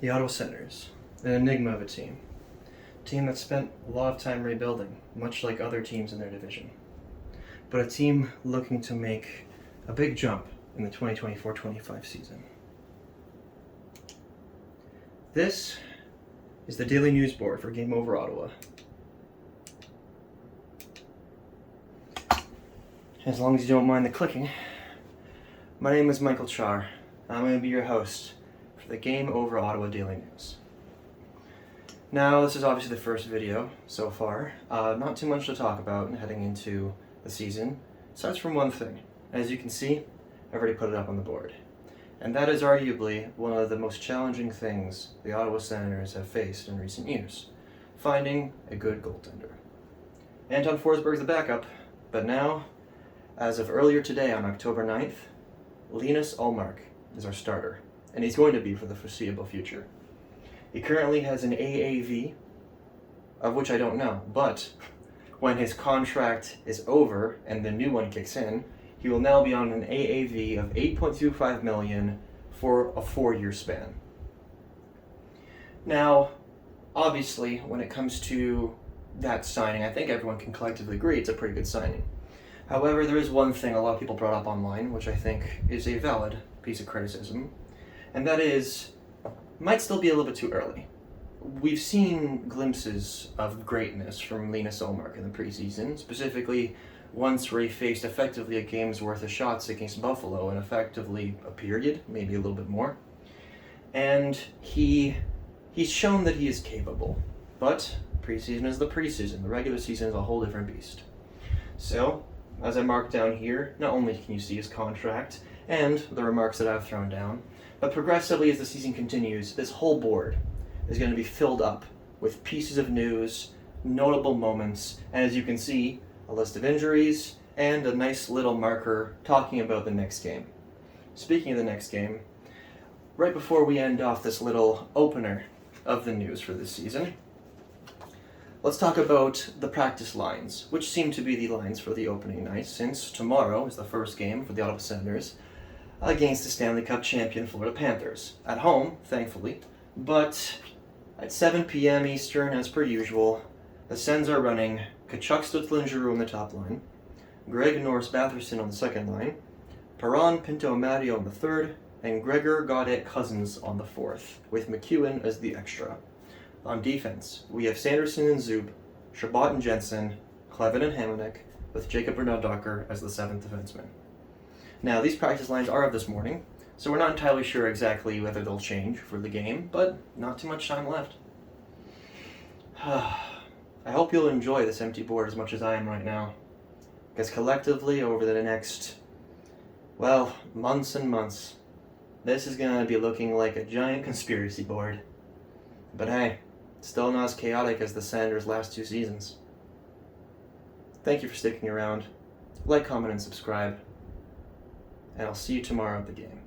The Ottawa Senators, an enigma of a team. A team that spent a lot of time rebuilding, much like other teams in their division. But a team looking to make a big jump in the 2024-25 season. This is the daily news board for Game Over Ottawa. As long as you don't mind the clicking. My name is Mike Czar. I'm going to be your host for the Game Over Ottawa Daily News. Now, this is obviously the first video so far. Not too much to talk about heading into the season, aside from one thing. As you can see, I've already put it up on the board. And that is arguably one of the most challenging things the Ottawa Senators have faced in recent years, finding a good goaltender. Anton Forsberg's the backup, but now, as of earlier today on October 9th, Linus Ullmark is our starter, and he's going to be for the foreseeable future. He currently has an AAV, of which I don't know, but when his contract is over and the new one kicks in, he will now be on an AAV of $8.25 million for a 4-year span. Now, obviously, when it comes to that signing, I think everyone can collectively agree it's a pretty good signing. However, there is one thing a lot of people brought up online, which I think is a valid piece of criticism, and that is, might still be a little bit too early. We've seen glimpses of greatness from Linus Ullmark in the preseason, specifically once where he faced effectively a game's worth of shots against Buffalo and effectively a period, maybe a little bit more. And he's shown that he is capable. But preseason is the preseason. The regular season is a whole different beast. So, as I mark down here, not only can you see his contract and the remarks that I've thrown down, but progressively as the season continues, this whole board is going to be filled up with pieces of news, notable moments, and as you can see, a list of injuries, and a nice little marker talking about the next game. Speaking of the next game, right before we end off this little opener of the news for this season, let's talk about the practice lines, which seem to be the lines for the opening night, since tomorrow is the first game for the Ottawa Senators against the Stanley Cup champion Florida Panthers. At home, thankfully, but at 7 p.m. Eastern, as per usual, the Sens are running Tkachuk, Stützle, and Giroux on the top line, Greg Norris-Batherson on the second line, Perron, Pinto, Amadio on the third, and Gregor Gaudette-Cousins on the fourth, with McEwen as the extra. On defense, we have Sanderson and Zub, Chabot and Jensen, Clevin and Hamonic, with Jacob Bernard-Docker as the seventh defenseman. Now, these practice lines are of this morning, so we're not entirely sure exactly whether they'll change for the game, but not too much time left. I hope you'll enjoy this empty board as much as I am right now, because collectively over the next, months and months, this is going to be looking like a giant conspiracy board. But hey, still not as chaotic as the Senators' last 2 seasons. Thank you for sticking around. Like, comment, and subscribe. And I'll see you tomorrow at the game.